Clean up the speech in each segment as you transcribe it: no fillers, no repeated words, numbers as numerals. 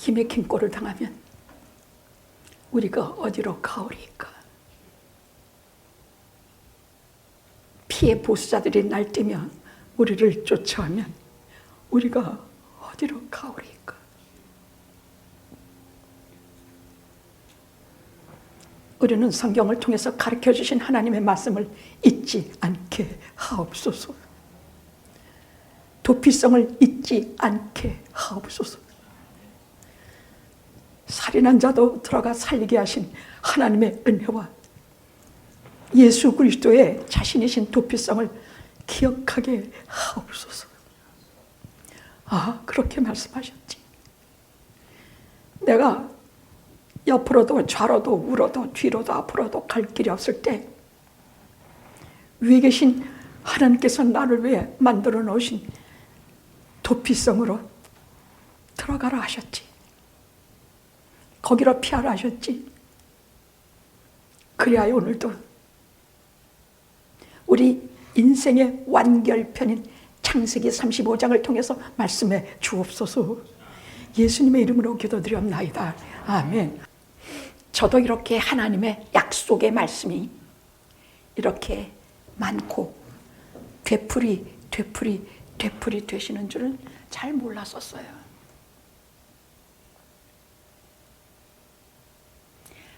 기맥힌 꼴을 당하면 우리가 어디로 가오리까? 피해 보수자들이 날뛰며 우리를 쫓아오면 우리가 어디로 가오리까? 우리는 성경을 통해서 가르쳐 주신 하나님의 말씀을 잊지 않게 하옵소서. 도피성을 잊지 않게 하옵소서. 살인한 자도 들어가 살리게 하신 하나님의 은혜와 예수 그리스도의 자신이신 도피성을 기억하게 하옵소서. 아, 그렇게 말씀하셨지. 내가 옆으로도 좌로도 우로도 뒤로도 앞으로도 갈 길이 없을 때 위에 계신 하나님께서 나를 위해 만들어 놓으신 도피성으로 들어가라 하셨지. 거기로 피하라 하셨지. 그래야 오늘도 우리 인생의 완결편인 창세기 35장을 통해서 말씀해 주옵소서. 예수님의 이름으로 기도드리옵나이다. 아멘. 저도 이렇게 하나님의 약속의 말씀이 이렇게 많고 되풀이 되시는 줄은 잘 몰랐었어요.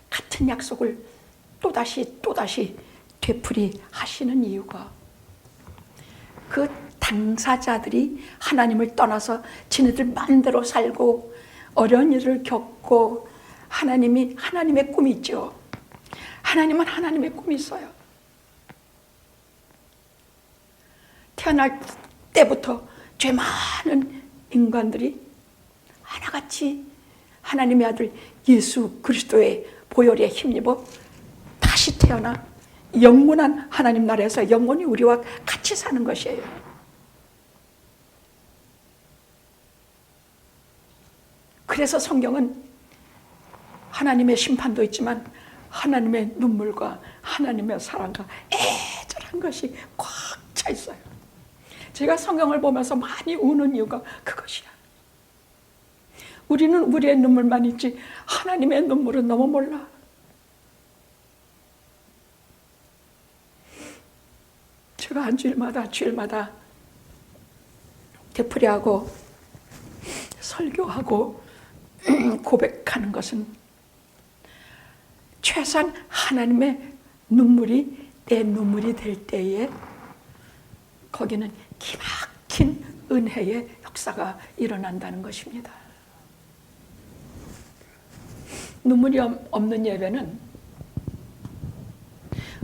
같은 약속을 또다시 되풀이 하시는 이유가 그 당사자들이 하나님을 떠나서 지네들 마음대로 살고 어려운 일을 겪고 하나님의 꿈이 있죠. 하나님은 하나님의 꿈이 있어요. 태어날 때부터 죄 많은 인간들이 하나같이 하나님의 아들 예수 그리스도의 보혈에 힘입어 다시 태어나 영원한 하나님 나라에서 영원히 우리와 같이 사는 것이에요. 그래서 성경은 하나님의 심판도 있지만 하나님의 눈물과 하나님의 사랑과 애절한 것이 꽉 차 있어요. 제가 성경을 보면서 많이 우는 이유가 그것이야. 우리는 우리의 눈물만 있지 하나님의 눈물은 너무 몰라. 제가 한 주일마다 되풀이하고 설교하고 고백하는 것은 최소한 하나님의 눈물이 내 눈물이 될 때에 거기는 기막힌 은혜의 역사가 일어난다는 것입니다. 눈물이 없는 예배는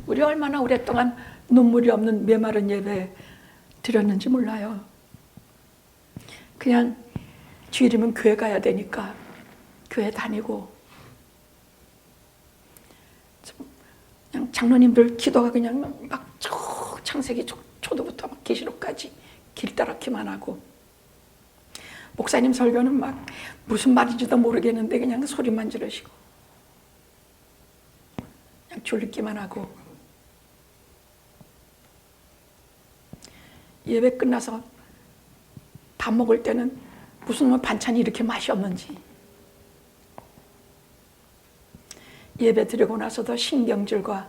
우리 얼마나 오랫동안 눈물이 없는 메마른 예배 드렸는지 몰라요. 그냥 주일이면 교회 가야 되니까 교회 다니고 그냥 장로님들 기도가 그냥 막 창세기 초도부터 막 계시록까지 길따라기만 하고 목사님 설교는 막 무슨 말인지도 모르겠는데 그냥 소리만 지르시고 그냥 졸리기만 하고 예배 끝나서 밥 먹을 때는 무슨 반찬이 이렇게 맛이 없는지 예배 드리고 나서도 신경질과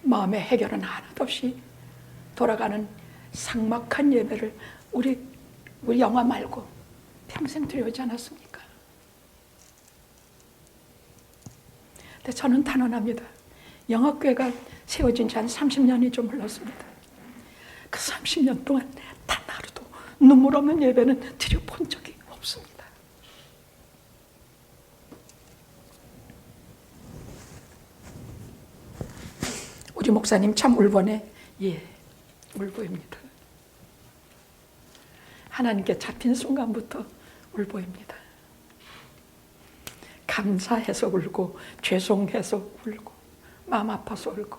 마음의 해결은 하나도 없이 돌아가는 삭막한 예배를 우리 영화 말고 평생 드려오지 않았습니까? 근데 저는 단언합니다. 영화교회가 세워진 지 한 30년이 좀 흘렀습니다. 그 30년 동안 단 하루도 눈물 없는 예배는 드려본 적이 없습니다. 우리 목사님 참 울보네. 예, 울보입니다. 하나님께 잡힌 순간부터 울보입니다. 감사해서 울고 죄송해서 울고 마음 아파서 울고.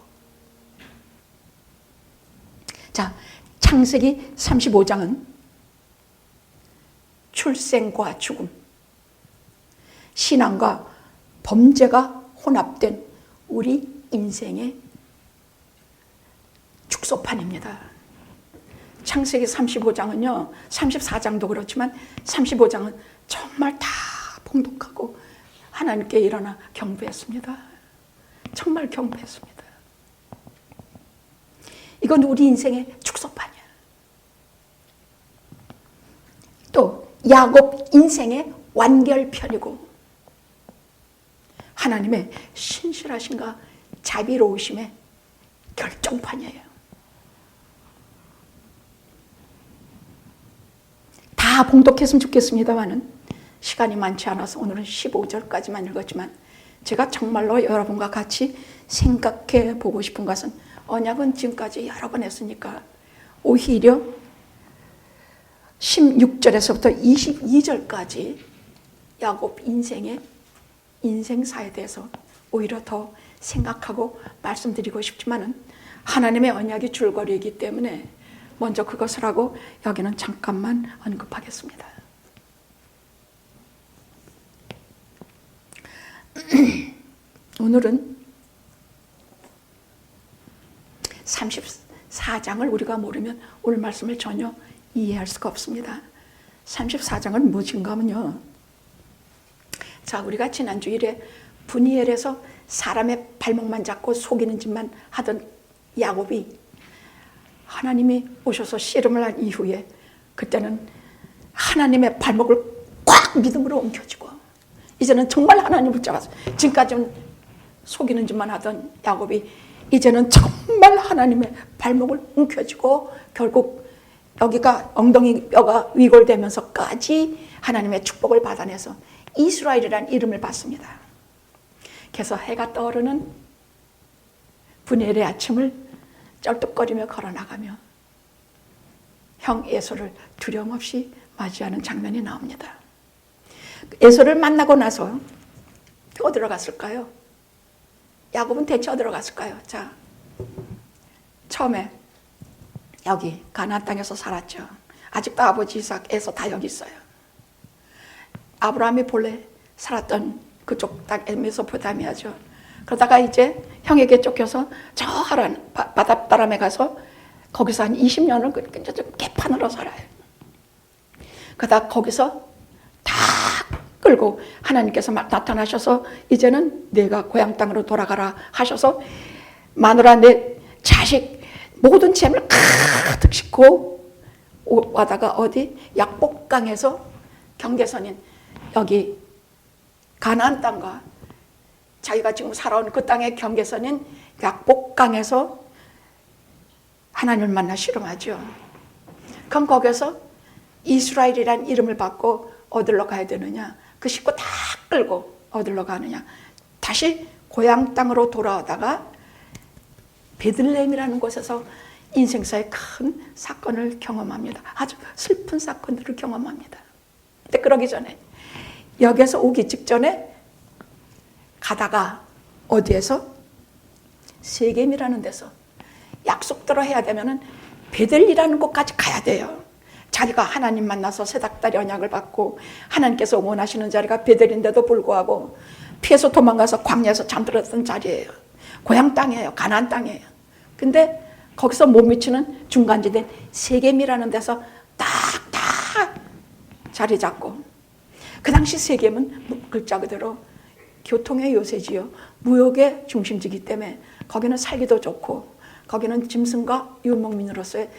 자, 창세기 35장은 출생과 죽음, 신앙과 범죄가 혼합된 우리 인생의 축소판입니다. 창세기 35장은요, 34장도 그렇지만 35장은 정말 다 봉독하고 하나님께 일어나 경배했습니다. 정말 경배했습니다. 이건 우리 인생의 축소판이야. 또 야곱 인생의 완결편이고 하나님의 신실하신가 자비로우심의 결정판이에요. 다 봉독했으면 좋겠습니다만은 시간이 많지 않아서 오늘은 15절까지만 읽었지만 제가 정말로 여러분과 같이 생각해 보고 싶은 것은 언약은 지금까지 여러 번 했으니까 오히려 16절에서부터 22절까지 야곱 인생의 인생사에 대해서 오히려 더 생각하고 말씀드리고 싶지만은 하나님의 언약이 줄거리이기 때문에 먼저 그것을 하고 여기는 잠깐만 언급하겠습니다. 오늘은 34장을 우리가 모르면 오늘 말씀을 전혀 이해할 수가 없습니다. 34장은 무엇인가 하면요. 자, 우리가 지난 주일에 브니엘에서 사람의 발목만 잡고 속이는 짓만 하던 야곱이 하나님이 오셔서 씨름을 한 이후에 그때는 하나님의 발목을 꽉 믿음으로 옮겨지고 이제는 정말 하나님을 붙잡았어. 지금까지는 속이는 짓만 하던 야곱이 이제는 정말 하나님의 발목을 움켜쥐고 결국 여기가 엉덩이 뼈가 위골되면서까지 하나님의 축복을 받아내서 이스라엘이라는 이름을 받습니다. 그래서 해가 떠오르는 브니엘의 아침을 쩔뚝거리며 걸어나가며 형 에서를 두려움 없이 맞이하는 장면이 나옵니다. 에서를 만나고 나서 어디로 갔을까요? 야곱은 대체 어디로 갔을까요? 자, 처음에 여기 가나안 땅에서 살았죠. 아직도 아버지 이삭, 에서 다 여기 있어요. 아브라함이 본래 살았던 그쪽 땅 메소포타미아죠. 그러다가 이제 형에게 쫓겨서 저 하란 바닷바람에 가서 거기서 한 20년을 개판으로 살아요. 그러다 거기서 다 끌고 하나님께서 나타나셔서 이제는 내가 고향 땅으로 돌아가라 하셔서 마누라 내 자식 모든 재물 가득 싣고 와다가 어디 약복강에서 경계선인 여기 가나안 땅과 자기가 지금 살아온 그 땅의 경계선인 약복강에서 하나님을 만나 씨름하죠. 그럼 거기서 이스라엘이라는 이름을 받고 어디로 가야 되느냐? 그 식구 다 끌고 어디로 가느냐? 다시 고향 땅으로 돌아오다가 베들레헴이라는 곳에서 인생사의 큰 사건을 경험합니다. 아주 슬픈 사건들을 경험합니다. 근데 그러기 전에 여기에서 오기 직전에 가다가 어디에서? 세겜이라는 데서 약속대로 해야 되면은 베델이라는 곳까지 가야 돼요. 자기가 하나님 만나서 세 닭다리 언약을 받고 하나님께서 원하시는 자리가 베델인데도 불구하고 피해서 도망가서 광야에서 잠들었던 자리예요. 고향 땅이에요. 가나안 땅이에요. 근데 거기서 못 미치는 중간지대인 세겜이라는 데서 딱딱 자리 잡고 그 당시 세겜은 글자 그대로 교통의 요새지요. 무역의 중심지기 때문에 거기는 살기도 좋고 거기는 짐승과 유목민으로서의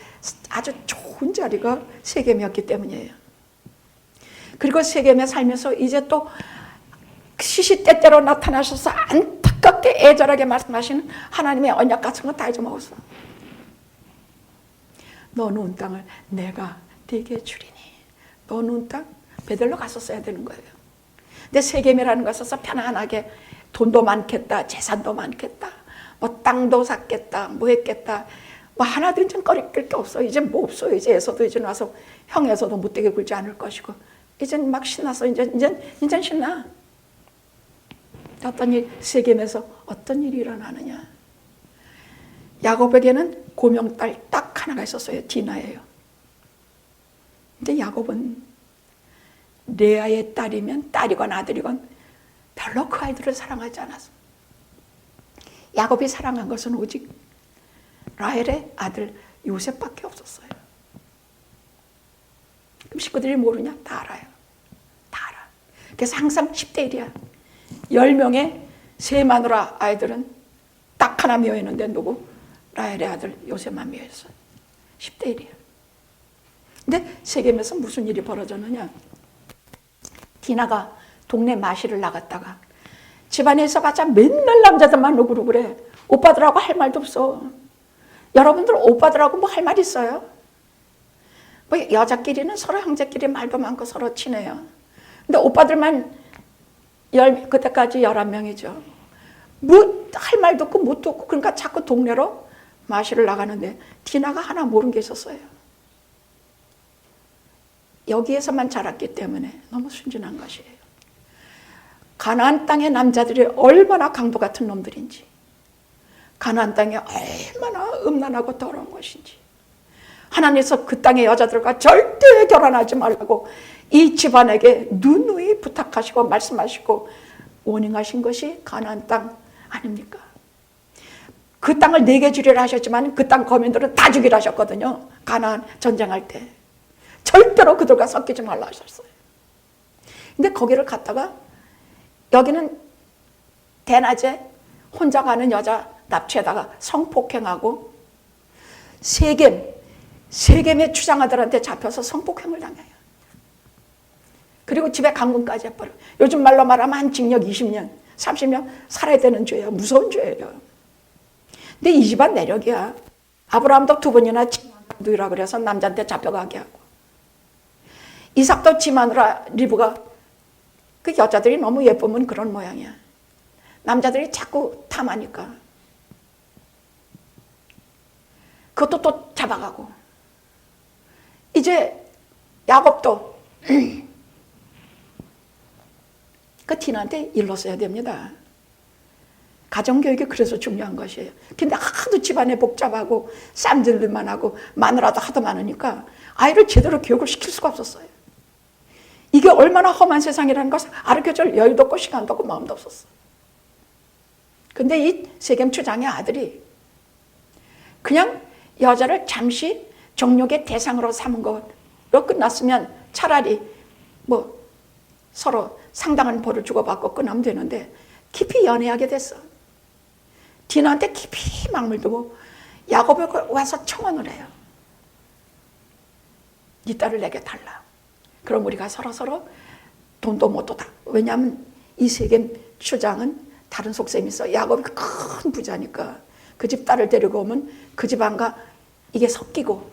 아주 좋은 자리가 세겜이었기 때문이에요. 그리고 세겜에 살면서 이제 또 시시때때로 나타나셔서 안타깝게 애절하게 말씀하시는 하나님의 언약 같은 거 다 잊어먹었어. 너 누운 땅을 내가 네게 주리니. 너 누운 땅 베들로 갔었어야 되는 거예요. 근데 세겜이라는 것에서 편안하게 돈도 많겠다, 재산도 많겠다, 뭐 땅도 샀겠다, 뭐 했겠다, 뭐 하나도 이제 꺼릴 게 없어. 이제 뭐 없어요. 이제 에서도 이제 와서 형에서도 못되게 굴지 않을 것이고, 이제 막 신나서 이제 신나. 어떤 일, 세겜에서 어떤 일이 일어나느냐. 야곱에게는 고명딸 딱 하나가 있었어요. 디나예요. 근데 야곱은 레아의 딸이면 딸이건 아들이건 별로 그 아이들을 사랑하지 않았어. 야곱이 사랑한 것은 오직 라헬의 아들 요셉밖에 없었어요. 그럼 식구들이 모르냐? 다 알아요. 다 알아. 그래서 항상 10대 1이야. 10명의 세 마누라 아이들은 딱 하나 미워했는데 누구? 라헬의 아들 요셉만 미워했어. 10대 1이야. 근데 세겜에서 무슨 일이 벌어졌느냐? 디나가 동네 마실을 나갔다가 집안에서 봤자 맨날 남자들만 누구누구래. 오빠들하고 할 말도 없어. 여러분들 오빠들하고 뭐 할 말 있어요? 뭐 여자끼리는 서로 형제끼리 말도 많고 서로 친해요. 근데 오빠들만 그때까지 11명이죠. 뭐 할 말도 없고 뭣도 없고 그러니까 자꾸 동네로 마실을 나가는데 디나가 하나 모르는 게 있었어요. 여기에서만 자랐기 때문에 너무 순진한 것이에요. 가나안 땅의 남자들이 얼마나 강도 같은 놈들인지, 가나안 땅이 얼마나 음란하고 더러운 것인지, 하나님께서 그 땅의 여자들과 절대 결혼하지 말라고 이 집안에게 누누이 부탁하시고 말씀하시고 워닝하신 것이 가나안 땅 아닙니까? 그 땅을 4개 주리라 하셨지만 그 땅 거민들은 다 죽이라 하셨거든요. 가나안 전쟁할 때 절대로 그들과 섞이지 말라 하셨어요. 근데 거기를 갔다가 여기는 대낮에 혼자 가는 여자 납치에다가 성폭행하고 세겜의 추장아들한테 잡혀서 성폭행을 당해요. 그리고 집에 감금까지 해버려. 요즘 말로 말하면 한 징역 20년, 30년 살아야 되는 죄예요. 무서운 죄예요. 근데 이 집안 내력이야. 아브라함도 2번이나 친누이라 그래서 남자한테 잡혀가게 하고, 이삭도 지 마누라 리브가 그 여자들이 너무 예쁘면 그런 모양이야. 남자들이 자꾸 탐하니까 그것도 또 잡아가고, 이제 야곱도 그 디나한테 일렀어야 됩니다. 가정교육이 그래서 중요한 것이에요. 근데 하도 집안에 복잡하고 쌈질만 하고 마누라도 하도 많으니까 아이를 제대로 교육을 시킬 수가 없었어요. 이게 얼마나 험한 세상이라는 것을 가르쳐줄 여유도 없고 시간도 없고 마음도 없었어. 근데 이 세겜 추장의 아들이 그냥 여자를 잠시 정욕의 대상으로 삼은 것으로 끝났으면 차라리 뭐 서로 상당한 벌을 주고받고 끝나면 되는데 깊이 연애하게 됐어. 디나한테 깊이 막물 두고 야곱을 와서 청혼을 해요. 네 딸을 내게 달라. 그럼 우리가 서로 돈도 못도 다. 왜냐하면 이 세겜 추장은 다른 속셈이 있어. 야곱이 큰 부자니까 그 집 딸을 데리고 오면 그 집안과 이게 섞이고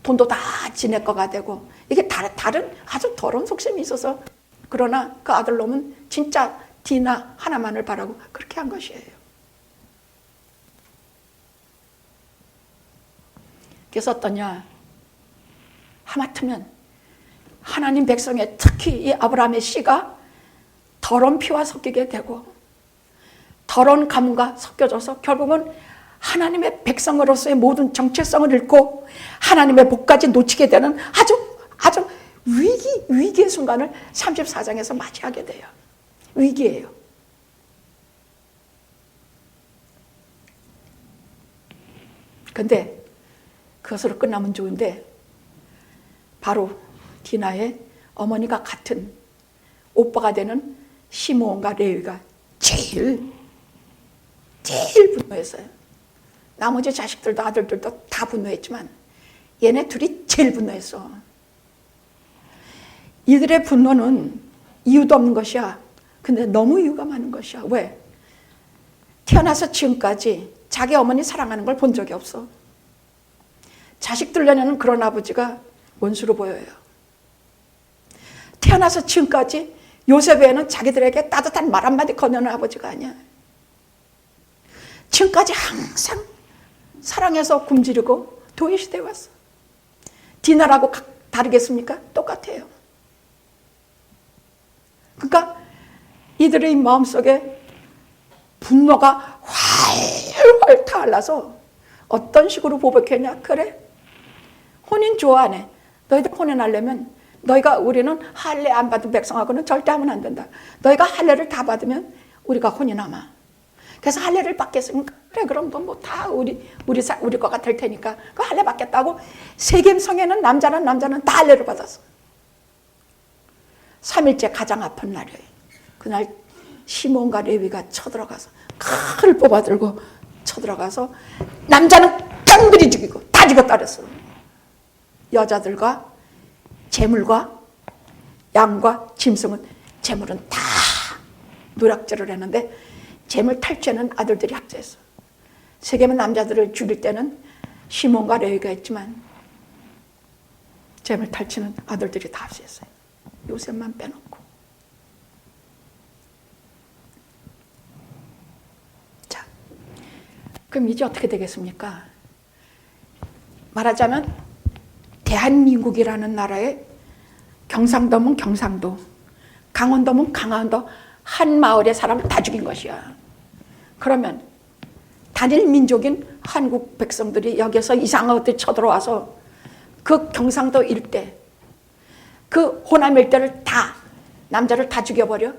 돈도 다 지네 거가 되고, 이게 다른 아주 더러운 속셈이 있어서, 그러나 그 아들놈은 진짜 디나 하나만을 바라고 그렇게 한 것이에요. 그래서 어떠냐, 하마터면 하나님 백성의 특히 이 아브라함의 씨가 더러운 피와 섞이게 되고 더러운 가문과 섞여져서 결국은 하나님의 백성으로서의 모든 정체성을 잃고 하나님의 복까지 놓치게 되는 아주 위기의 순간을 34장에서 맞이하게 돼요. 위기예요. 근데 그것으로 끝나면 좋은데 바로 디나의 어머니가 같은 오빠가 되는 시므온과 레위가 제일 분노했어요. 나머지 자식들도 아들들도 다 분노했지만 얘네 둘이 제일 분노했어. 이들의 분노는 이유도 없는 것이야. 근데 너무 이유가 많은 것이야. 왜? 태어나서 지금까지 자기 어머니 사랑하는 걸 본 적이 없어. 자식들 년에는 그런 아버지가 원수로 보여요. 태어나서 지금까지 요셉 외에는 자기들에게 따뜻한 말 한마디 건네는 아버지가 아니야. 지금까지 항상 사랑해서 굶주리고 도외시대에 왔어. 디나라고 다르겠습니까? 똑같아요. 그러니까 이들의 마음속에 분노가 활활 타올라서 어떤 식으로 보복했냐? 그래, 혼인 좋아하네. 너희들 혼인하려면 우리는 할례 안 받은 백성하고는 절대 하면 안 된다. 너희가 할례를 다 받으면 우리가 혼인하마. 그래서 할례를 받겠으니까 그래, 그럼 뭐 다 우리 거가 될 테니까 그 할례 받겠다고 세겜 성에는 남자는 다 할례를 받았어. 3일째 가장 아픈 날이에요. 그날 시몬과 레위가 쳐들어가서 칼을 뽑아들고 쳐들어가서 남자는 깡그리 죽이고 다 죽였다 그랬어. 여자들과 재물과 양과 짐승은, 재물은 다 누락질을 했는데 재물 탈취하는 아들들이 합세했어. 세겜은 남자들을 죽일 때는 시몬과 레위가 했지만 재물 탈취는 아들들이 다 합세했어요. 요셉만 빼놓고. 자, 그럼 이제 어떻게 되겠습니까? 말하자면 대한민국이라는 나라에 경상도면 경상도, 강원도면 강원도 한 마을의 사람을 다 죽인 것이야. 그러면 단일 민족인 한국 백성들이 여기서 이상한 것들이 쳐들어와서 그 경상도 일대, 그 호남 일대를 다, 남자를 다 죽여버려?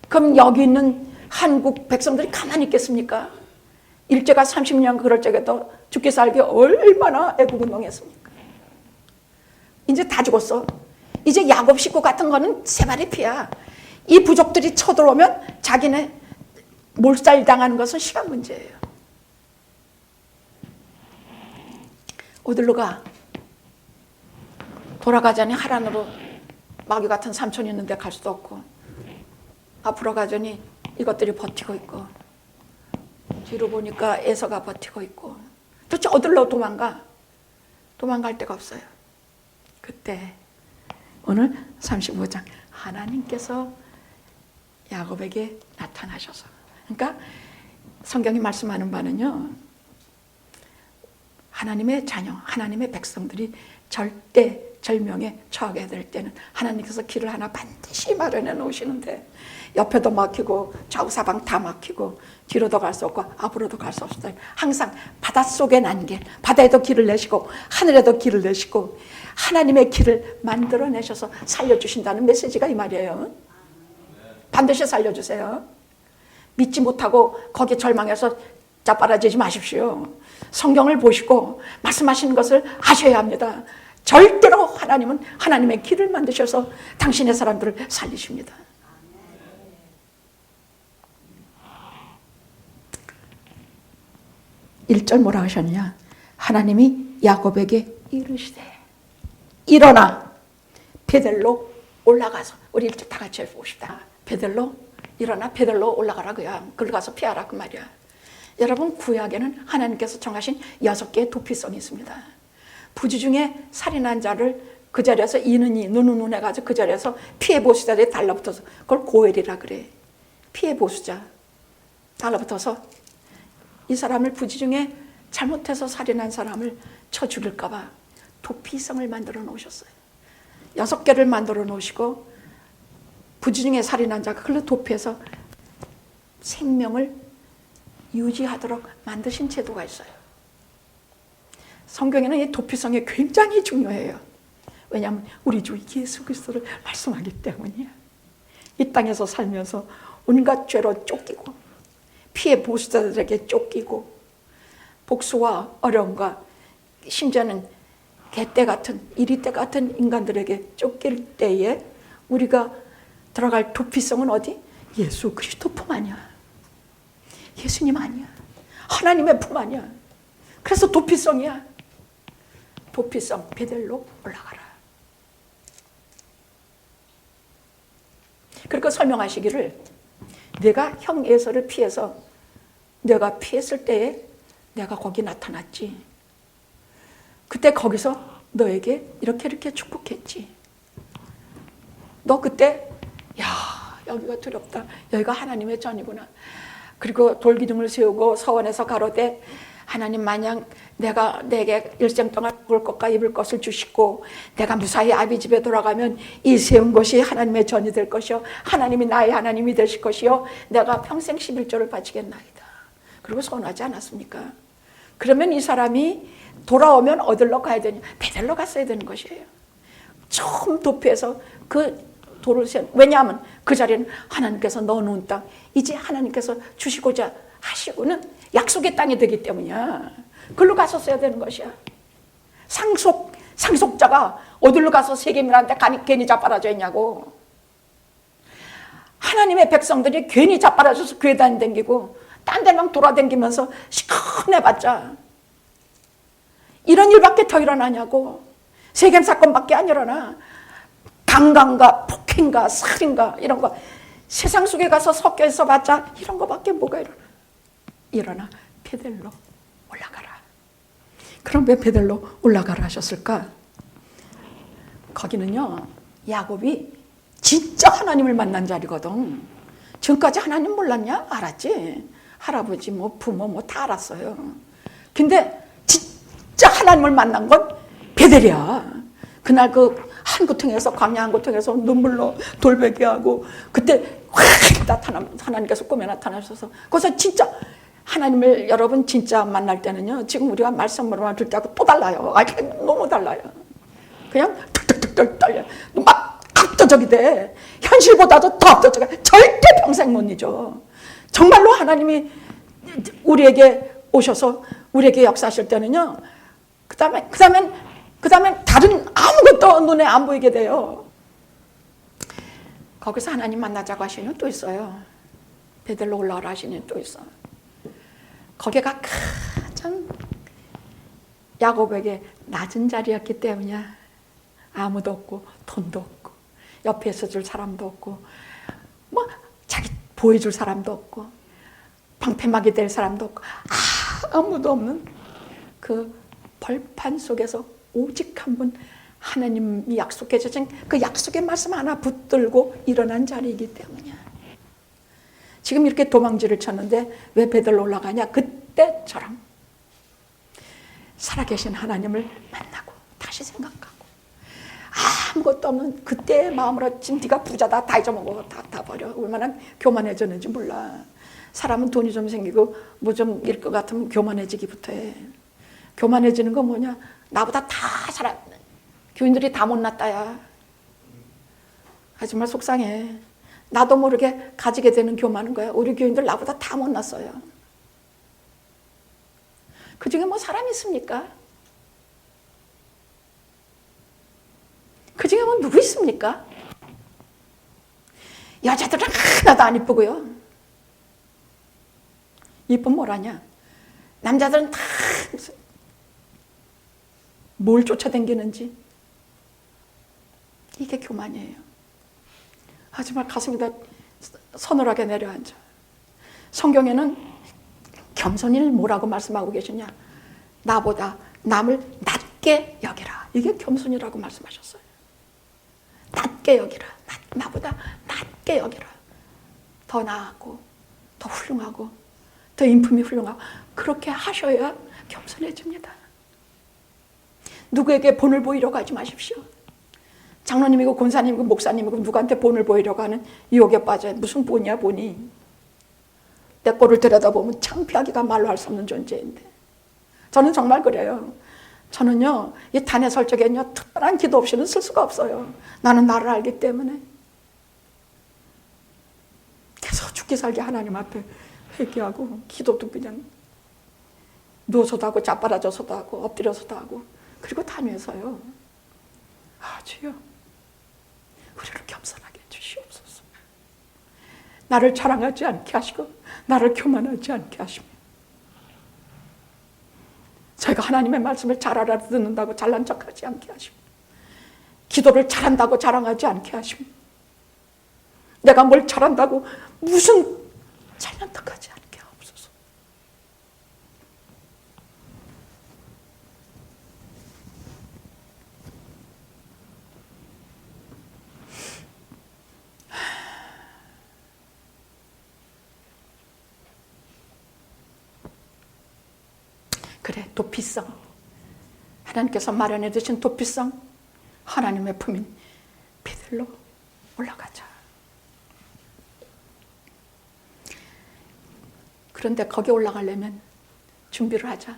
그럼 여기 있는 한국 백성들이 가만히 있겠습니까? 일제가 30년 그럴 적에도 죽기 살기 얼마나 애국운동했습니까? 이제 다 죽었어. 이제 야곱 식구 같은 거는 세 마리 피야. 이 부족들이 쳐들어오면 자기네 몰살당하는 것은 시간 문제예요. 어디로 가? 돌아가자니 하란으로 마귀 같은 삼촌이 있는데 갈 수도 없고, 앞으로 가자니 이것들이 버티고 있고, 뒤로 보니까 에서가 버티고 있고, 도대체 어디로 도망가? 도망갈 데가 없어요. 그때 오늘 35장 하나님께서 야곱에게 나타나셔서, 그러니까 성경이 말씀하는 바는요, 하나님의 자녀, 하나님의 백성들이 절대 절명에 처하게 될 때는 하나님께서 길을 하나 반드시 마련해 놓으시는데, 옆에도 막히고 좌우사방 다 막히고 뒤로도 갈 수 없고 앞으로도 갈 수 없어요. 항상 바닷속에 난 길, 바다에도 길을 내시고 하늘에도 길을 내시고 하나님의 길을 만들어내셔서 살려주신다는 메시지가 이 말이에요. 반드시 살려주세요. 믿지 못하고 거기에 절망해서 자빠라지지 마십시오. 성경을 보시고 말씀하시는 것을 아셔야 합니다. 절대로 하나님은 하나님의 길을 만드셔서 당신의 사람들을 살리십니다. 1절 뭐라 하셨냐? 하나님이 야곱에게 이르시되 일어나 베델로 올라가서, 우리 1절 다 같이 해보고 싶다. 베델로 일어나 베델로 올라가라 그야. 그걸 가서 피하라 그 말이야. 여러분, 구약에는 하나님께서 정하신 6개의 도피성이 있습니다. 부지 중에 살인한 자를 그 자리에서 이는 이, 눈은 눈 해가지고 그 자리에서 피해 보수자들이 달라붙어서, 그걸 고엘이라 그래. 피해 보수자 달라붙어서 이 사람을, 부지 중에 잘못해서 살인한 사람을 쳐 죽일까 봐 도피성을 만들어 놓으셨어요. 6개를 만들어 놓으시고 부지 중에 살인한 자가 그걸로 도피해서 생명을 유지하도록 만드신 제도가 있어요. 성경에는 이 도피성이 굉장히 중요해요. 왜냐하면 우리 주 예수 그리스도를 말씀하기 때문이야. 이 땅에서 살면서 온갖 죄로 쫓기고 피해 보수자들에게 쫓기고 복수와 어려움과 심지어는 개떼 같은, 이리떼 같은 인간들에게 쫓길 때에 우리가 들어갈 도피성은 어디? 예수 그리스도 품 아니야. 예수님 아니야. 하나님의 품 아니야. 그래서 도피성이야. 도피성 베델로 올라가라. 그러니까 설명하시기를, 내가 형 에서를 피해서 내가 피했을 때에 내가 거기 나타났지. 그때 거기서 너에게 이렇게 축복했지. 너 그때 야, 여기가 두렵다. 여기가 하나님의 전이구나. 그리고 돌기둥을 세우고 서원에서 가로되 하나님 마냥 내가 내게 일생 동안 먹을 것과 입을 것을 주시고 내가 무사히 아비 집에 돌아가면 이 세운 것이 하나님의 전이 될 것이요 하나님이 나의 하나님이 되실 것이요 내가 평생 11조를 바치겠나이다. 그리고 서원하지 않았습니까? 그러면 이 사람이 돌아오면 어디로 가야 되냐? 베델로 갔어야 되는 것이에요. 처음 도피해서 그 돌을 세운, 왜냐하면 그 자리는 하나님께서 넣어놓은 땅, 이제 하나님께서 주시고자 하시고는 약속의 땅이 되기 때문이야. 그걸로 갔었어야 되는 것이야. 상속자가 어디로 가서 세겜이라는데 괜히 자빠라져 있냐고. 하나님의 백성들이 괜히 자빠라져서 교회 다니고 딴 데만 돌아다니면서 시큰해봤자 이런 일밖에 더 일어나냐고. 세겜 사건밖에 안 일어나. 강간과 폭행과 살인과 이런 거 세상 속에 가서 섞여 있어봤자 이런 거밖에 뭐가 일어나. 베델로 올라가라. 그럼 왜 베델로 올라가라 하셨을까? 거기는요, 야곱이 진짜 하나님을 만난 자리거든. 지금까지 하나님 몰랐냐? 알았지. 할아버지 뭐 부모 뭐 다 알았어요. 근데 진짜 하나님을 만난 건 베델이야. 그날 그 한구통에서, 광야 한구통에서 눈물로 돌베개하고 그때 확 하나님께서 꿈에 나타나셔서 거기서 진짜 하나님을 여러분 진짜 만날 때는요, 지금 우리가 말씀으로만 들 때하고 또 달라요. 너무 달라요. 그냥 툭툭툭 떨려. 막 압도적이 돼. 현실보다도 더 압도적이야. 절대 평생 못 잊어. 정말로 하나님이 우리에게 오셔서 우리에게 역사하실 때는요, 그 다음엔 다른 아무것도 눈에 안 보이게 돼요. 거기서 하나님 만나자고 하시는 또 있어요. 베델로 올라오라 하시는 또 있어. 거기가 가장 야곱에게 낮은 자리였기 때문이야. 아무도 없고 돈도 없고 옆에 있어줄 사람도 없고 뭐 자기 보여줄 사람도 없고 방패막이 될 사람도 없고 아무도 없는 그 벌판 속에서 오직 한 분 하나님이 약속해 주신 그 약속의 말씀 하나 붙들고 일어난 자리이기 때문이야. 지금 이렇게 도망질을 쳤는데 왜 베델로 올라가냐? 그때처럼 살아계신 하나님을 만나고 다시 생각하고 아무것도 없는 그때의 마음으로 지금 네가 부자다 다 잊어먹어 다 버려. 얼마나 교만해졌는지 몰라. 사람은 돈이 좀 생기고 뭐 좀 일 것 같으면 교만해지기부터 해. 교만해지는 건 뭐냐? 나보다 다 살아. 교인들이 다 못났다야. 정말 속상해. 나도 모르게 가지게 되는 교만인 거야. 우리 교인들 나보다 다 못났어요. 그 중에 뭐 사람이 있습니까? 그 중에 뭐 누구 있습니까? 여자들은 하나도 안 이쁘고요. 이쁜 뭐라냐? 남자들은 다 뭘 쫓아다니는지. 이게 교만이에요. 정말 가슴이 다 서늘하게 내려앉아. 성경에는 겸손이를 뭐라고 말씀하고 계시냐? 나보다 남을 낮게 여기라. 이게 겸손이라고 말씀하셨어요. 낮게 여기라. 나보다 낮게 여기라. 더 나았고 더 훌륭하고 더 인품이 훌륭하고 그렇게 하셔야 겸손해집니다. 누구에게 본을 보이려고 하지 마십시오. 장로님이고 권사님이고 목사님이고 누구한테 본을 보이려고 하는 유혹에 빠져요. 무슨 본이야 본이. 내 꼴을 들여다보면 창피하기가 말로 할 수 없는 존재인데. 저는 정말 그래요. 저는요, 이 단에 설적에는요, 특별한 기도 없이는 쓸 수가 없어요. 나는 나를 알기 때문에. 계속 죽기 살기 하나님 앞에 회개하고, 기도도 그냥 누워서도 하고, 자빠라져서도 하고, 엎드려서도 하고, 그리고 다녀서요. 주여, 우리를 겸손하게 해주시옵소서. 나를 자랑하지 않게 하시고, 나를 교만하지 않게 하시며, 저희가 하나님의 말씀을 잘 알아듣는다고 잘난 척하지 않게 하시고, 기도를 잘한다고 자랑하지 않게 하시고, 내가 뭘 잘한다고 무슨 잘난 척하지 않게 하옵소서. 그래, 도피성. 하나님께서 마련해 두신 도피성. 하나님의 품인 베델로 올라가자. 그런데 거기 올라가려면 준비를 하자.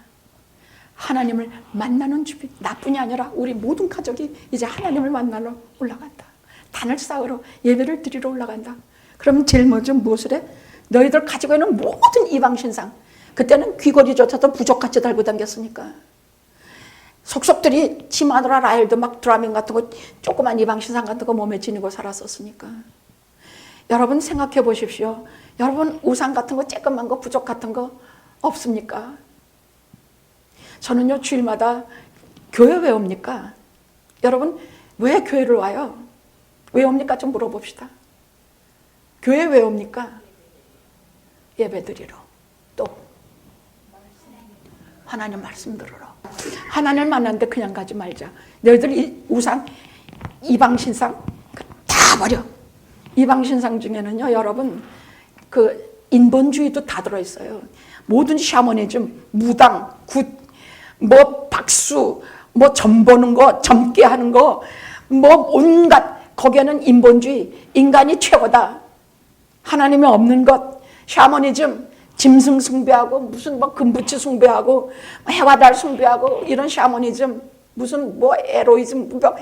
하나님을 만나는 준비. 나뿐이 아니라 우리 모든 가족이 이제 하나님을 만나러 올라간다. 단을 쌓으러 예배를 드리러 올라간다. 그럼 제일 먼저 무엇을 해? 너희들 가지고 있는 모든 이방신상. 그때는 귀걸이조차도 부족같이 달고 다녔으니까. 속속들이 지마누라 라헬도 막 드라민 같은 거 조그만 이방신상 같은 거 몸에 지니고 살았었으니까. 여러분 생각해 보십시오. 여러분 우상 같은 거, 쬐끔한 거, 부족 같은 거 없습니까? 저는요, 주일마다 교회 왜 옵니까? 여러분 왜 교회를 와요? 왜 옵니까? 좀 물어봅시다. 교회 왜 옵니까? 예배드리러. 또 하나님 말씀 들으러. 하나님 만났는데 그냥 가지 말자. 너희들 우상, 이방신상 다 버려. 이방신상 중에는요, 여러분 그 인본주의도 다 들어있어요. 모든 샤머니즘, 무당, 굿, 뭐 박수, 뭐 점 보는 거, 점괘 하는 거, 뭐 온갖, 거기에는 인본주의, 인간이 최고다, 하나님이 없는 것, 샤머니즘, 짐승 숭배하고 무슨 뭐 금부치 숭배하고 해와 달 숭배하고 이런 샤머니즘, 무슨 뭐 에로이즘, 뭐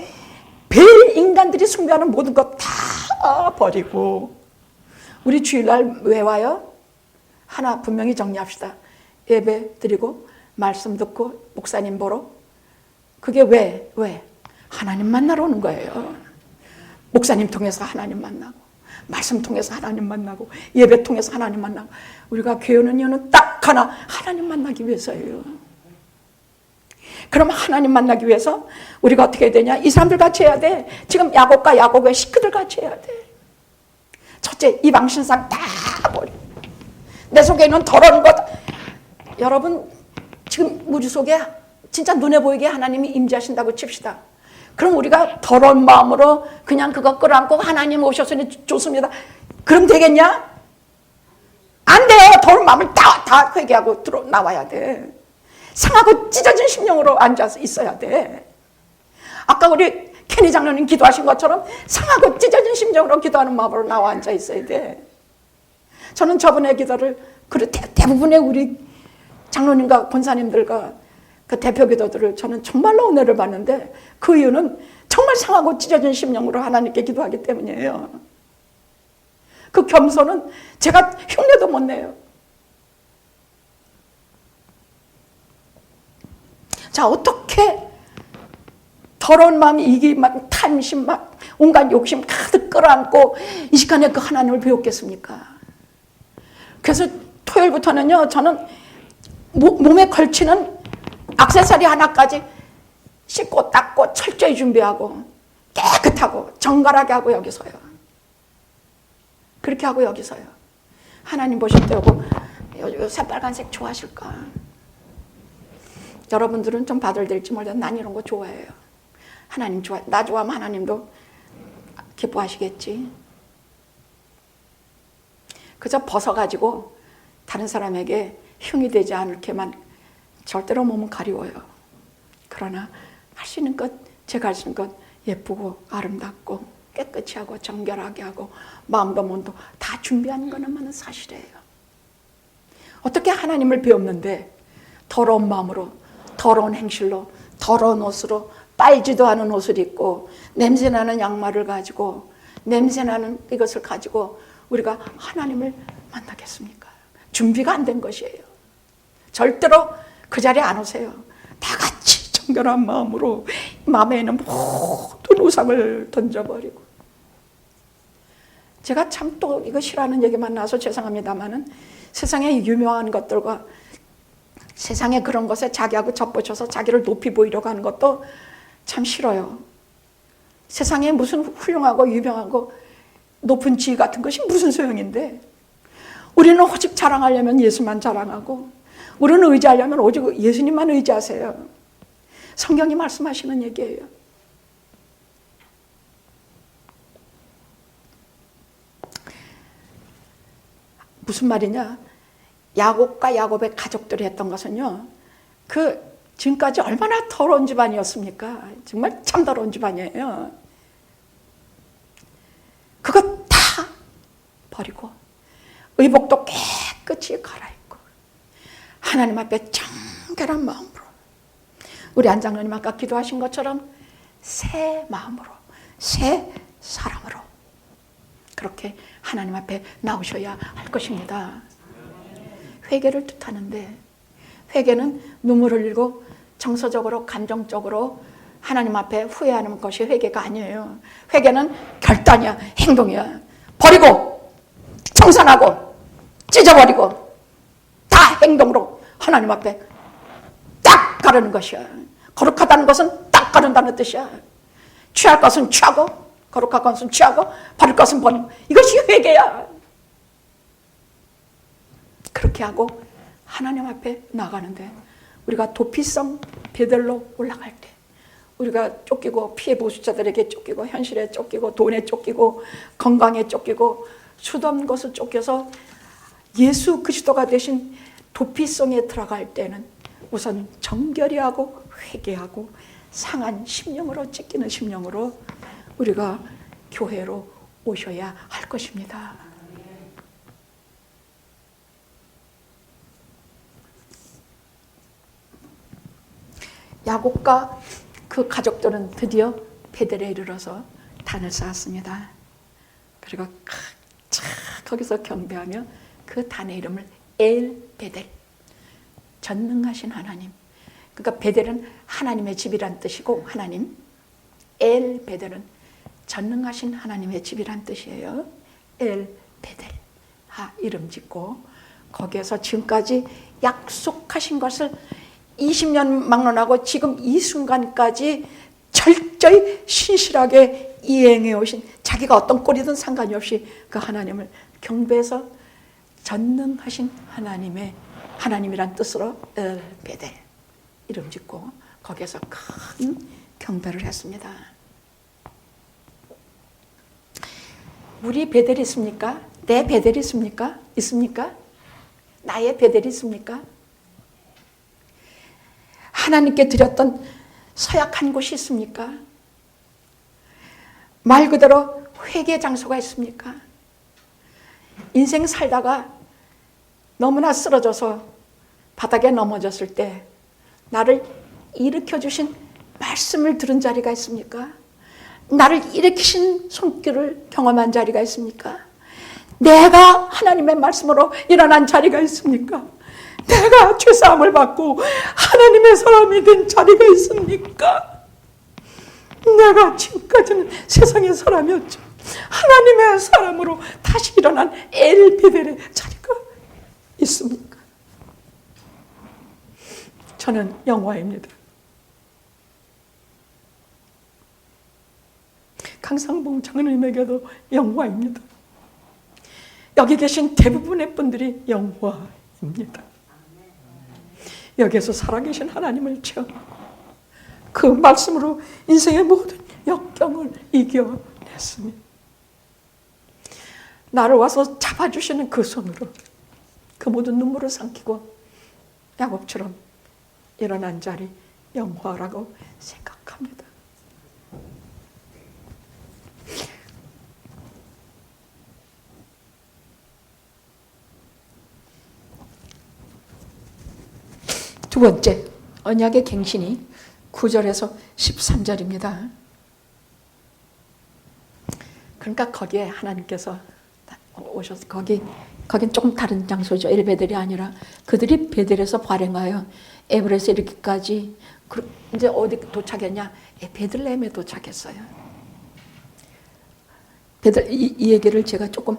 별 인간들이 숭배하는 모든 것 다 버리고 우리 주일날 왜 와요? 하나 분명히 정리합시다. 예배 드리고 말씀 듣고 목사님 보러. 그게 왜? 하나님 만나러 오는 거예요. 목사님 통해서 하나님 만나고, 말씀 통해서 하나님 만나고, 예배 통해서 하나님 만나고. 우리가 교회 오는 이유는 딱 하나, 하나님 만나기 위해서예요. 그럼 하나님 만나기 위해서 우리가 어떻게 해야 되냐? 이 사람들 같이 해야 돼. 지금 야곱과 야곱의 식구들 같이 해야 돼. 첫째, 이방신상 다 버려. 내 속에 있는 더러운 것. 여러분 지금 우리 속에 진짜 눈에 보이게 하나님이 임재하신다고 칩시다. 그럼 우리가 더러운 마음으로 그냥 그거 끌어안고 하나님 오셨으니 좋습니다, 그럼 되겠냐? 안 돼요. 더러운 마음을 다 회개하고 나와야 돼. 상하고 찢어진 심령으로 앉아서 있어야 돼. 아까 우리 케니 장로님 기도하신 것처럼 상하고 찢어진 심령으로 기도하는 마음으로 나와 앉아 있어야 돼. 저는 저번에 기도를 대부분의 우리 장로님과 권사님들과 그 대표 기도들을 저는 정말로 은혜를 받는데, 그 이유는 정말 상하고 찢어진 심령으로 하나님께 기도하기 때문이에요. 그 겸손은 제가 흉내도 못 내요. 자, 어떻게 더러운 마음, 이기만, 탐심, 막 온갖 욕심 가득 끌어안고 이 시간에 그 하나님을 배웠겠습니까? 그래서 토요일부터는요, 저는 몸에 걸치는 액세서리 하나까지 씻고 닦고 철저히 준비하고 깨끗하고 정갈하게 하고 여기 서요. 그렇게 하고 여기 서요. 하나님 보실 때 오고, 요 새빨간색 좋아하실까? 여러분들은 좀 바들될지 몰라도 난 이런 거 좋아해요. 하나님 나 좋아하면 하나님도 기뻐하시겠지. 그저 벗어가지고 다른 사람에게 흉이 되지 않을게만 절대로 몸은 가리워요. 그러나 할 수 있는 것, 제가 할 수 있는 것, 예쁘고 아름답고 깨끗이 하고 정결하게 하고 마음도 몸도 다 준비하는 것만은 사실이에요. 어떻게 하나님을 배웠는데 더러운 마음으로, 더러운 행실로, 더러운 옷으로, 빨지도 않은 옷을 입고 냄새나는 양말을 가지고, 냄새나는 이것을 가지고 우리가 하나님을 만나겠습니까? 준비가 안 된 것이에요. 절대로 그 자리에 안 오세요. 다 같이 정결한 마음으로 마음에 있는 모든 우상을 던져버리고. 제가 참 또 이거 싫어하는 얘기만 나와서 죄송합니다만은, 세상에 유명한 것들과 세상에 그런 것에 자기하고 접붙여서 자기를 높이 보이려고 하는 것도 참 싫어요. 세상에 무슨 훌륭하고 유명하고 높은 지위 같은 것이 무슨 소용인데, 우리는 오직 자랑하려면 예수만 자랑하고, 우리는 의지하려면 오직 예수님만 의지하세요. 성경이 말씀하시는 얘기예요. 무슨 말이냐? 야곱과 야곱의 가족들이 했던 것은요, 그 지금까지 얼마나 더러운 집안이었습니까? 정말 참 더러운 집안이에요. 그거 다 버리고 의복도 깨끗이 갈아입고 하나님 앞에 정결한 마음으로, 우리 안 장로님 아까 기도하신 것처럼 새 마음으로, 새 사랑으로 그렇게 하나님 앞에 나오셔야 할 것입니다. 회개를 뜻하는데, 회개는 눈물 흘리고 정서적으로 감정적으로 하나님 앞에 후회하는 것이 회개가 아니에요. 회개는 결단이야, 행동이야. 버리고 청산하고 찢어버리고 다 행동으로 하나님 앞에 딱 가르는 것이야. 거룩하다는 것은 딱 가른다는 뜻이야. 취할 것은 취하고 거룩할 것은 취하고 버릴 것은 버리고, 이것이 회개야. 그렇게 하고 하나님 앞에 나가는데, 우리가 도피성 베델로 올라갈 때 우리가 쫓기고 피해 보수자들에게 쫓기고 현실에 쫓기고 돈에 쫓기고 건강에 쫓기고 수없는 것을 쫓겨서 예수 그리스도가 되신 도피성에 들어갈 때는 우선 정결히 하고 회개하고 상한 심령으로, 찢기는 심령으로 우리가 교회로 오셔야 할 것입니다. 야곱과 그 가족들은 드디어 베델에 이르러서 단을 쌓았습니다. 그리고 거기서 경배하며 그 단의 이름을 엘 베델, 전능하신 하나님. 그러니까 베델은 하나님의 집이란 뜻이고, 하나님, 엘 베델은 전능하신 하나님의 집이란 뜻이에요. 엘 베델, 이름 짓고 거기에서 지금까지 약속하신 것을 20년 막론하고 지금 이 순간까지 철저히 신실하게 이행해 오신, 자기가 어떤 꼴이든 상관이 없이 그 하나님을 경배해서 전능하신 하나님이란 뜻으로 엘 베델 이름 짓고 거기에서 큰 경배를 했습니다. 우리 베델이 있습니까? 내 베델이 있습니까? 있습니까? 나의 베델이 있습니까? 하나님께 드렸던 서약한 곳이 있습니까? 말 그대로 회개 장소가 있습니까? 인생 살다가 너무나 쓰러져서 바닥에 넘어졌을 때 나를 일으켜 주신 말씀을 들은 자리가 있습니까? 나를 일으키신 손길을 경험한 자리가 있습니까? 내가 하나님의 말씀으로 일어난 자리가 있습니까? 내가 죄사함을 받고 하나님의 사람이 된 자리가 있습니까? 내가 지금까지는 세상의 사람이었죠. 하나님의 사람으로 다시 일어난 엘 베델의 자리가 있습니까? 저는 영화입니다. 강상봉 장로님에게도 영화입니다. 여기 계신 대부분의 분들이 영화입니다. 여기에서 살아계신 하나님을 체험하고 그 말씀으로 인생의 모든 역경을 이겨냈습니다. 나를 와서 잡아주시는 그 손으로 그 모든 눈물을 삼키고 야곱처럼 일어난 자리, 영화라고 생각합니다. 두 번째, 언약의 갱신이 9절에서 13절입니다. 그러니까 거기에 하나님께서 오셔서 거긴 조금 다른 장소죠. 엘 베델이 아니라 그들이 베델에서 발행하여 에브레스에 이르기까지 이제 어디 도착했냐? 베들레헴에 도착했어요. 이 얘기를 제가 조금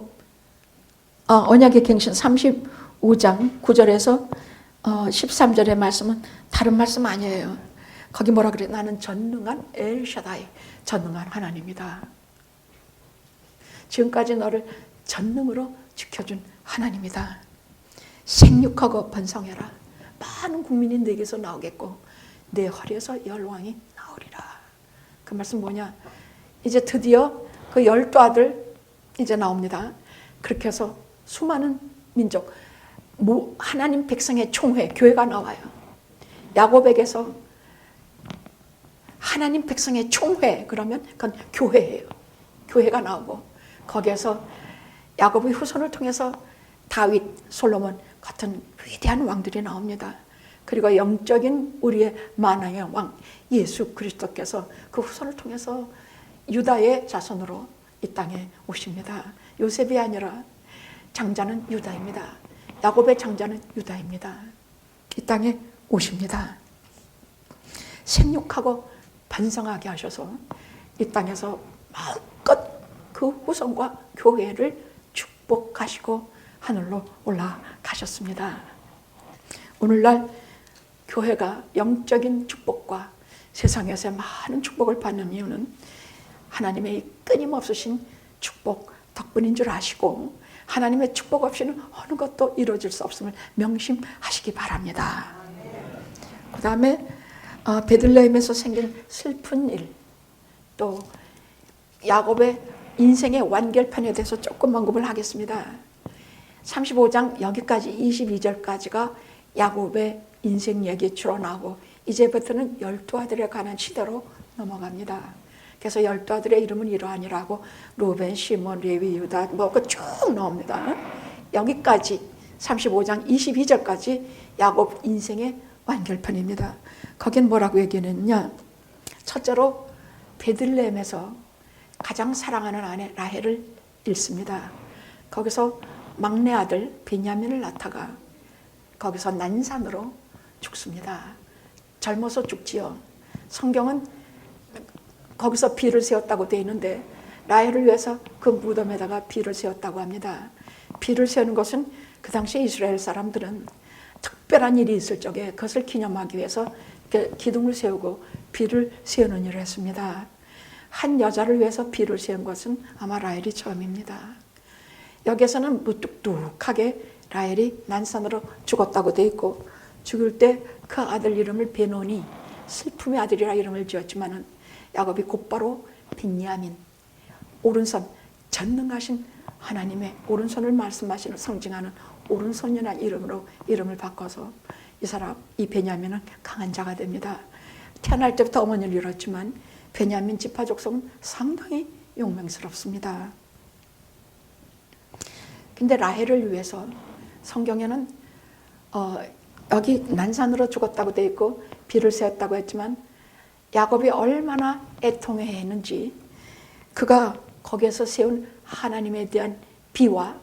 언약의 갱신 35장 9절에서 13절의 말씀은 다른 말씀 아니에요. 거기 뭐라 그래? 나는 전능한 엘샤다이, 전능한 하나님이다. 지금까지 너를 전능으로 지켜준 하나님이다. 생육하고 번성해라. 많은 국민이 내게서 나오겠고 내 허리에서 열왕이 나오리라. 그 말씀 뭐냐? 이제 드디어 그 12아들 이제 나옵니다. 그렇게 해서 수많은 민족, 하나님 백성의 총회, 교회가 나와요. 야곱에게서 하나님 백성의 총회, 그러면 그건 교회예요. 교회가 나오고 거기에서 야곱의 후손을 통해서 다윗, 솔로몬 같은 위대한 왕들이 나옵니다. 그리고 영적인 우리의 만왕의 왕 예수 그리스도께서 그 후손을 통해서 유다의 자손으로 이 땅에 오십니다. 요셉이 아니라 장자는 유다입니다. 야곱의 장자는 유다입니다. 이 땅에 오십니다. 생육하고 번성하게 하셔서 이 땅에서 마음껏 그 후손과 교회를 축복하시고 하늘로 올라가셨습니다. 오늘날 교회가 영적인 축복과 세상에서 많은 축복을 받는 이유는 하나님의 끊임없으신 축복 덕분인 줄 아시고, 하나님의 축복 없이는 어느 것도 이루어질 수 없음을 명심하시기 바랍니다. 그 다음에 베들레헴에서 생긴 슬픈 일, 또 야곱의 인생의 완결편에 대해서 조금 언급을 하겠습니다. 35장 여기까지 22절까지가 야곱의 인생 얘기 추론하고, 이제부터는 12아들에 관한 시대로 넘어갑니다. 그래서 12아들의 이름은 이러하니라고 루벤, 시몬, 레위, 유다 쭉 나옵니다. 여기까지 35장 22절까지 야곱 인생의 완결편입니다. 거긴 뭐라고 얘기했느냐? 첫째로 베들레헴에서 가장 사랑하는 아내 라헬을 잃습니다. 거기서 막내 아들 베냐민을 낳다가 거기서 난산으로 죽습니다. 젊어서 죽지요. 성경은 거기서 비를 세웠다고 되어 있는데 라헬을 위해서 그 무덤에다가 비를 세웠다고 합니다. 비를 세우는 것은 그 당시 이스라엘 사람들은 특별한 일이 있을 적에 그것을 기념하기 위해서 기둥을 세우고 비를 세우는 일을 했습니다. 한 여자를 위해서 비를 세운 것은 아마 라헬이 처음입니다. 여기에서는 무뚝뚝하게 라헬이 난산으로 죽었다고 되어 있고, 죽을 때 그 아들 이름을 베노니, 슬픔의 아들이라 이름을 지었지만은 야곱이 곧바로 빈야민, 오른손, 전능하신 하나님의 오른손을 말씀하시는 상징하는 오른손이라는 이름으로 이름을 바꿔서 이 베냐민은 강한 자가 됩니다. 태어날 때부터 어머니를 잃었지만 베냐민 지파 족속은 상당히 용맹스럽습니다. 근데 라헬을 위해서 성경에는 여기 난산으로 죽었다고 되어 있고 비를 세웠다고 했지만 야곱이 얼마나 애통해했는지, 그가 거기에서 세운 하나님에 대한 비와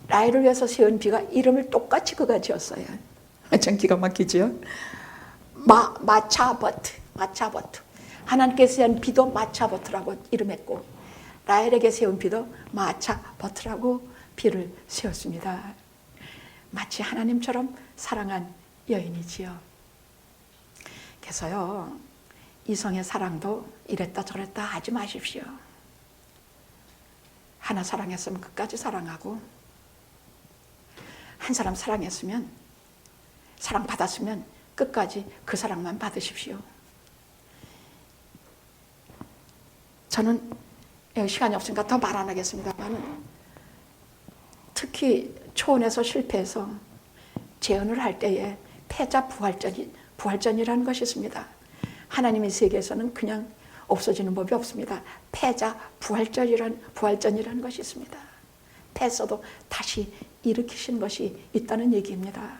라헬을 위해서 세운 비가 이름을 똑같이 그가 지었어요. 참 기가 막히죠. 마차버트. 하나님께서 세운 비도 마차버트라고 이름했고, 라헬에게 세운 비도 마차버트라고 비를 세웠습니다. 마치 하나님처럼 사랑한 여인이지요. 그래서요, 이성의 사랑도 이랬다 저랬다 하지 마십시오. 하나 사랑했으면 끝까지 사랑하고, 한 사람 사랑했으면, 사랑받았으면 끝까지 그 사랑만 받으십시오. 저는 시간이 없으니까 더 말 안 하겠습니다만, 특히 초원에서 실패해서 재혼을 할 때에 패자 부활전이라는 것이 있습니다. 하나님의 세계에서는 그냥 없어지는 법이 없습니다. 패자 부활전이라는 것이 있습니다. 패서도 다시 일으키신 것이 있다는 얘기입니다.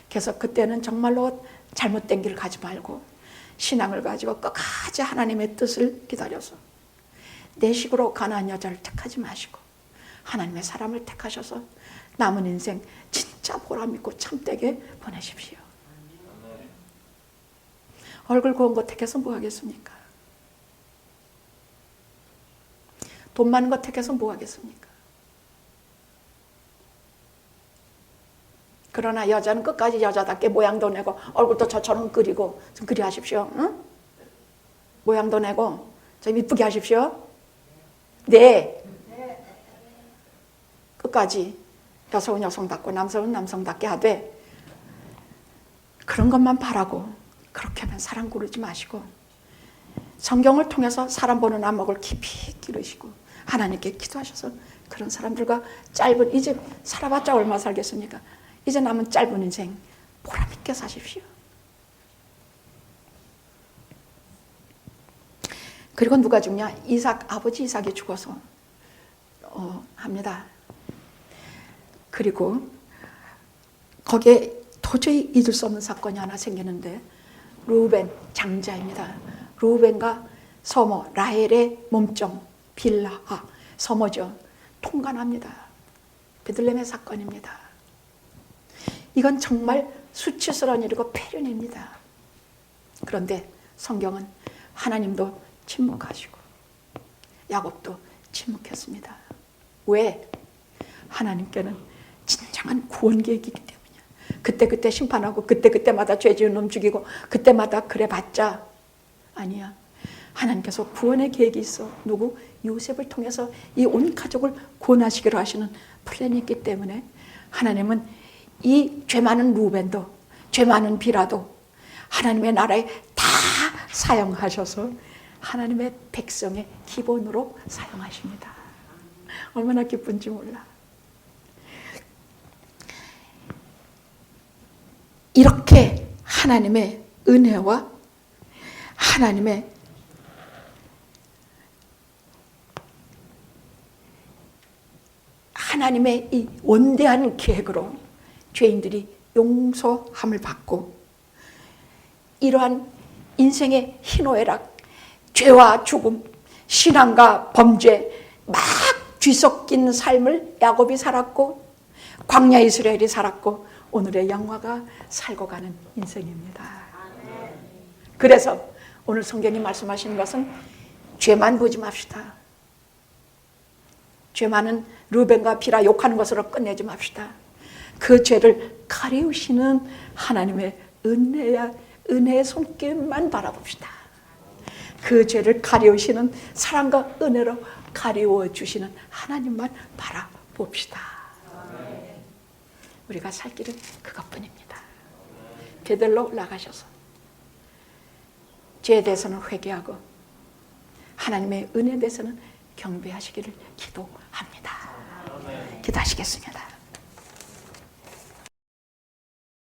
그래서 그때는 정말로 잘못된 길을 가지 말고 신앙을 가지고 끝까지 하나님의 뜻을 기다려서 내 식으로 가난한 여자를 택하지 마시고 하나님의 사람을 택하셔서 남은 인생 진짜 보람 있고 참되게 보내십시오. 얼굴 고운 거 택해서 뭐 하겠습니까? 돈 많은 거 택해서 뭐 하겠습니까? 그러나 여자는 끝까지 여자답게 모양도 내고 얼굴도 저처럼 그리고 좀 그리 하십시오. 응? 모양도 내고 좀 이쁘게 하십시오. 네. 끝까지 여성은 여성답고 남성은 남성답게 하되, 그런 것만 바라고 그렇게 하면 사랑 고르지 마시고 성경을 통해서 사람 보는 안목을 깊이 기르시고 하나님께 기도하셔서 그런 사람들과 짧은, 이제 살아봤자 얼마 살겠습니까? 이제 남은 짧은 인생 보람 있게 사십시오. 그리고 누가 죽냐? 아버지 이삭이 죽어서 합니다. 그리고 거기에 도저히 잊을 수 없는 사건이 하나 생기는데, 루벤 장자입니다. 루벤과 서모 라헬의 몸종 빌하하, 서모죠. 통관합니다. 베들레헴의 사건입니다. 이건 정말 수치스러운 일이고 폐륜입니다. 그런데 성경은 하나님도 침묵하시고 야곱도 침묵했습니다. 왜? 하나님께는 진정한 구원 계획이기 때문이야. 그때그때 심판하고 그때그때마다 죄 지은 놈 죽이고 그때마다 그래 봤자 아니야. 하나님께서 구원의 계획이 있어. 누구? 요셉을 통해서 이 온 가족을 구원하시기로 하시는 플랜이 있기 때문에 하나님은 이 죄 많은 루벤도 죄 많은 비라도 하나님의 나라에 다 사용하셔서 하나님의 백성의 기본으로 사용하십니다. 얼마나 기쁜지 몰라. 이렇게 하나님의 은혜와 하나님의 이 원대한 계획으로 죄인들이 용서함을 받고 이러한 인생의 희노애락, 죄와 죽음, 신앙과 범죄 막 뒤섞인 삶을 야곱이 살았고 광야 이스라엘이 살았고 오늘의 영화가 살고 가는 인생입니다. 그래서 오늘 성경이 말씀하시는 것은 죄만 보지 맙시다. 죄 많은 루벤과 비라 욕하는 것으로 끝내지 맙시다. 그 죄를 가리우시는 하나님의 은혜의 손길만 바라봅시다. 그 죄를 가리우시는 사랑과 은혜로 가리워 주시는 하나님만 바라봅시다. 우리가 살 길은 그것뿐입니다. 베들로 나가셔서 죄에 대해서는 회개하고 하나님의 은혜에 대해서는 경배하시기를 기도합니다. 기도하시겠습니다.